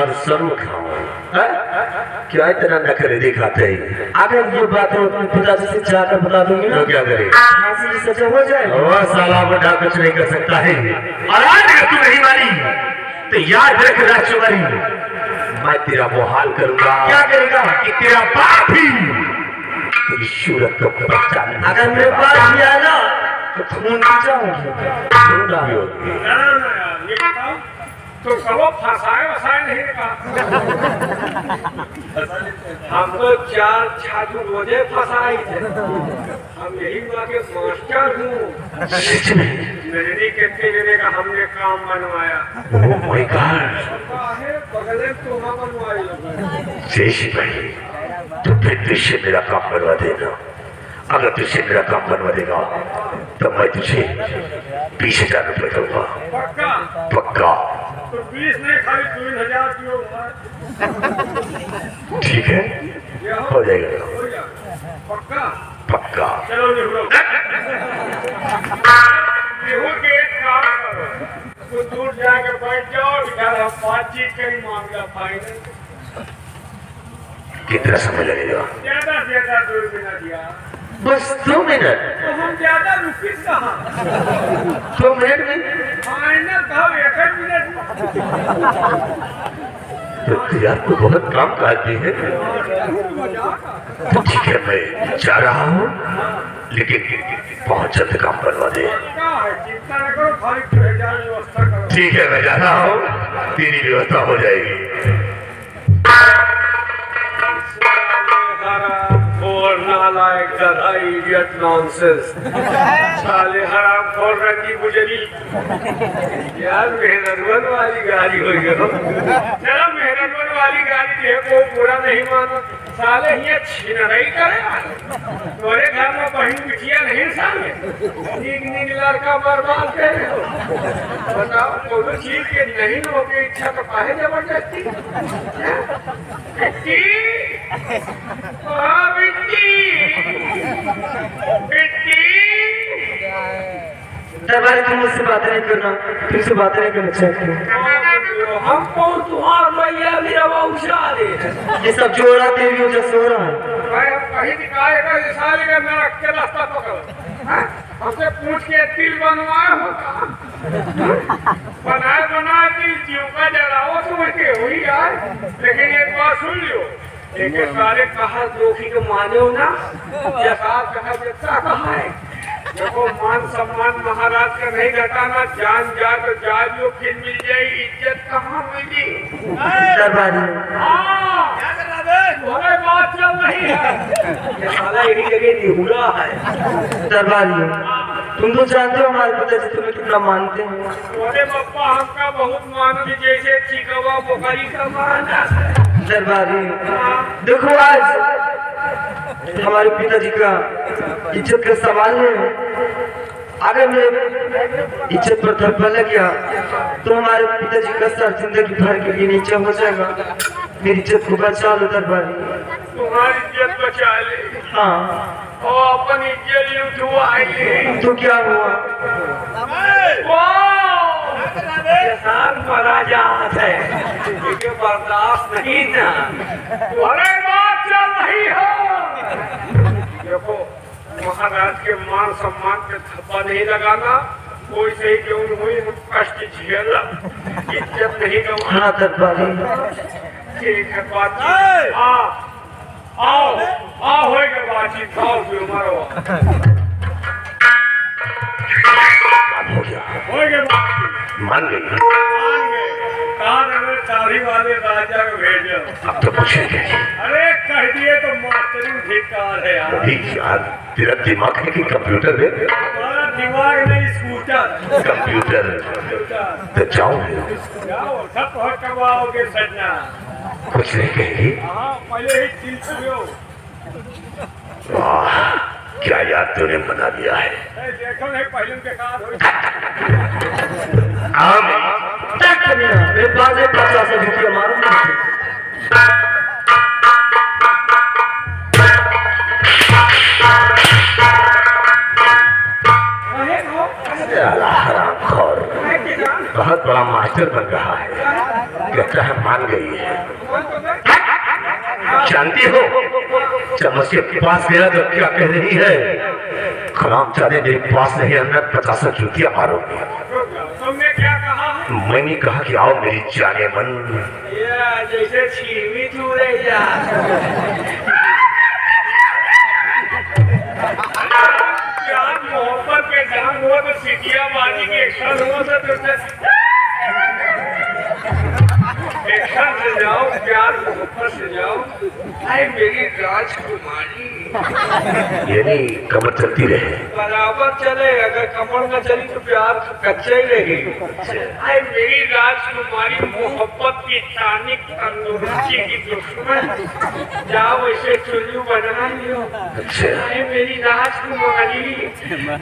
और सरू खाऊं। क्या इतना नखरे दिखाते हैं? अगर ये बात है अपने पिताजी से जाकर बता दूंगी ना तो क्या करे? फांसी की सजा हो जाए। वह साला बड़ा कुछ नहीं कर सकता है। और आज अगर तू नहीं मानी तो याद रख राजकुमारी, मैं तेरा मुहाल करूंगा। क्या करेगा? कि तेरा बाप ही तेरी सूरत को पहचान। अगर मेरे पास भी आया ना तो खून पी जाऊंगी। तो कहो फंसाए वसाए नहीं कहा। हम तो 4 छात्र रोजे फंसाए थे। हम यही हुआ के मास्टर हूँ। मेरी कितने जने का हमने काम बनवाया। ओह माय गॉड, बगले तो हम बनवाई। शेष भाई तो फिर तुझसे मेरा काम बनवा देना। अगर तुझसे मेरा काम बनवा देगा तो मैं तुझे 20,000 रुपए दूंगा। पक्का? पक्का। तो 20 नहीं खाली 3,000 दियो। ठीक है, हो जाएगा। पक्का? पक्का। चलो निहुरो। निहुर के एक काम करो, कुछ दूर जाकर बैठ जाओ, इधर हम बातचीत करें, मामला फाइनल। कितना समय लगेगा? ज्यादा से ज्यादा 2 मिनट दिया। बस 2 मिनट? तो हम ज्यादा रुके कहाँ? 2 मिनट में? फाइनल कहो 1 मिनट। तो यार तो बहुत काम करती है। तो ठीक है, मैं जा रहा हूँ, लेकिन बहुत जल्द काम बनवा दे। चिंता न करो, खाली 2,000 व्यवस्था करो। ठीक है, मैं जा रहा हूँ, तेरी व्यवस्था हो जाएगी। और नालायक गधा इडियट नॉनसेंस। साले हराम खोल रखी गुजरी। यार मेहनतमंद वाली गाड़ी हो गई। चलो मेहनतमंद वाली गाड़ी देखो, पूरा नहीं मानो। साले ये छीन नहीं करे। तोरे घर में बहन बिटिया नहीं साले। नीक लड़का बर्बाद करे। बताओ कोनो चीज के नहीं होगी इच्छा तो काहे जबरदस्ती? बिट्टी, दरबारी तुम मुझसे बातें नहीं करना, तुमसे बातें नहीं करना चाहती। हम कौन तुम्हार मैया मेरा उछा दे। ये सब जोड़ा तेरी वजह से हो रहा है। कहीं दिखाएगा इस साल का नरक के रास्ता पकड़ो। हमसे पूछ के तिल बनवाए हो बनाए तिल जीव का जलाओ तुम्हें के हुई यार। लेकिन एक बात सुन लो, एक सारे कहा दोखी को माने हो ना, जैसा कहा जैसा कहा है। देखो मान सम्मान महाराज का नहीं घटाना, जान जा तो जाइयो फिर मिल जाए, इज्जत कहाँ मिली? दरबारी बात चल रही है। ये साला यही जगह निहुरा है। दरबारी तुम तो जानते हो हमारे पिताजी तुम्हें कितना मानते हैं। अरे पप्पा हमका बहुत मानते, जैसे चिकवा बोकरी का माना। दरबारी देखो आज हमारे पिताजी का इज्जत का सवाल है। अगर मेरे इज्जत पर धब्बा लग गया तो हमारे पिताजी का सर जिंदगी भर के लिए नीचे हो जाएगा। मेरी इज्जत को बचा लो दरबारी। तुम्हारी इज्जत बचा ले। हाँ और अपन इज्जत उठवाई तो क्या हुआ? मरा जात है, बर्दाश्त नहीं ना। अरे बात चल रही है। देखो महाराज के मान सम्मान पे धब्बा नहीं लगाना। कोई सही क्यों हुई कष्ट झेला, इज्जत नहीं गवा। हाँ दरबारी ठीक है बातचीत। आओ आओ होएगा बातचीत। आओ जो मारो हो गया, होएगा बातचीत। मान गई। साड़ी वाले राजा को भेजो। अब तो पूछेंगे। अरे कह दिए तो मास्टरिंग धिक्कार है यार। यार तेरा दिमाग है कि कंप्यूटर है? हमारा दिमाग नहीं, स्कूटर। कंप्यूटर तो जाओ जाओ सब करवाओगे सजना। कुछ नहीं कहेगी। हाँ पहले ही दिल छुओ। वाह क्या याद तूने बना दिया है। देखो नहीं पहले के साथ मेरे पास एक 50 रुपया मारूंगा। बहुत बड़ा मास्टर बन रहा है, कहता है मान गई है। जानती हो जब मुझके पास गया तो क्या कह रही है, खराब चाहे मेरे पास नहीं, मैं 50 जूतियां मारूंगी। तुमने क्या कहा? मैंने कहा कि आओ मेरी जाने मन। जैसे छीमी चूरे यार, मोहब्बत के जान हुआ तो सीटियां मारने की एक्शन हुआ तो तुमने एक्शन से जाओ, प्यार मोहब्बत से जाओ। अरे मेरी राजकुमारी, यानी कमर चलती रहे, बराबर चले, अगर कमर न चली तो प्यार कच्चा ही रहेगी। अरे मेरी राजकुमारी, मोहब्बत की तानिक तंदुरुस्ती की दुश्मन, जाओ वैसे चुल्लू बना लियो। अरे मेरी राजकुमारी,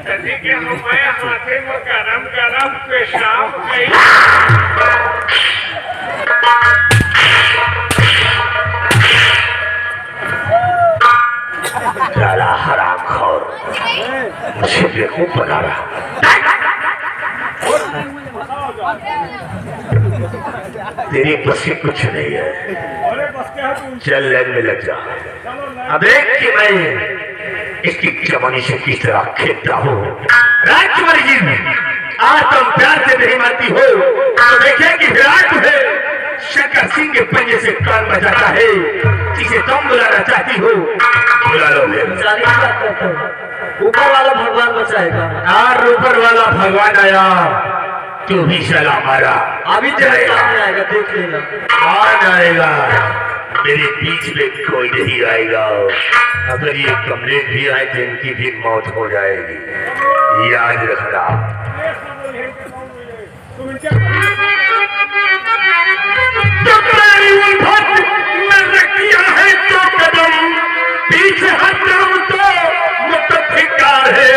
तभी के हमारे हाथे में गरम गरम पेशाब गई। लाला हरामखोर, मुझे बेवकूफ बना रहा। तेरी बस की कुछ नहीं है, चल लाइन में लग जा। अब देख कि मैं इसकी जवानी से किस तरह खेलता हूँ। राजकुमारी जी, आज तुम प्यार से नहीं मरती हो तो देखिए कि विराट है शंकर सिंह के पंजे से कान बजाता है, जिसे तुम बुलाना चाहती हो बुला लो। ऊपर वाला भगवान बचाएगा। यार ऊपर वाला भगवान आया, तू भी सलाम मारा। अभी तेरे सामने आएगा, देख लेना। कौन आएगा? मेरे बीच में कोई नहीं आएगा। अगर ये कमरे भी आए तो इनकी भी मौत हो जाएगी, याद रखना। पीछे हट जाऊं तो मुतफिकार है,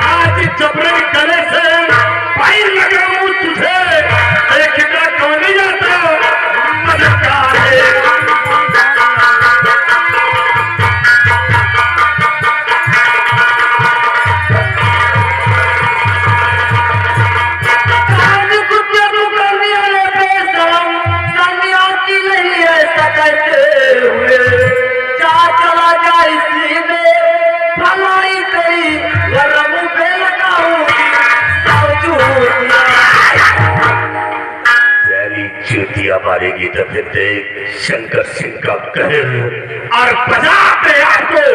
आज जबरन गले से पाई लगाऊं तुझे, देखना कौन नहीं जाता मददगार है। चूतिया मारेगी तो फिर देख शंकर सिंह का कहर और बजा अपने आप को।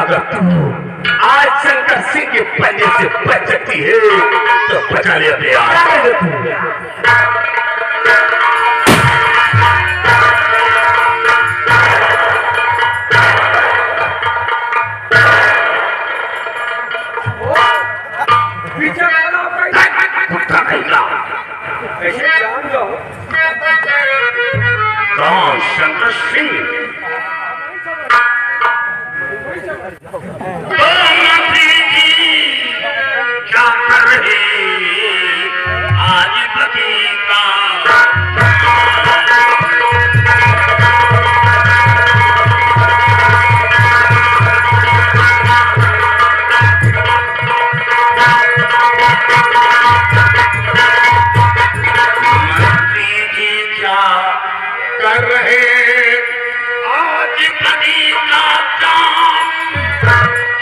अगर तू आज शंकर सिंह के पंजे से बच सकती है तो बचा ले अपने आप। ऐसे जान जाओ कौन? शंकर सिंह। क्या कर रहे आज बदी का? कर रहे आज बनी का काम,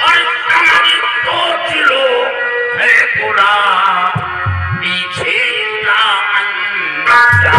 और समझ सोच लो है पूरा पीछे का अंजाम।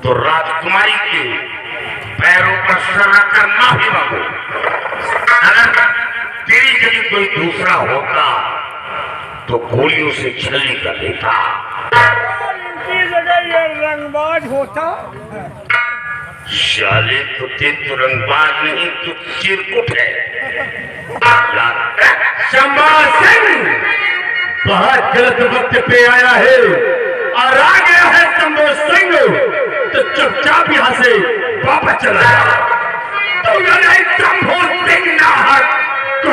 तो राजकुमारी के पैरों पर सर रखकर माफी मांगो। अगर तेरी जगह कोई दूसरा होता तो गोलियों से छलनी कर देता। इनकी जगह ये रंगबाज होता। शाले कुत्ते तो रंगबाज नहीं तो चिरकुट है। शंबा सिंह बहुत गलत वक्त पे आया है और आ गया है शंबा सिंह, तो चुपचाप यहाँ से वापस चला जा। तो शंभू सिंह ना हट तो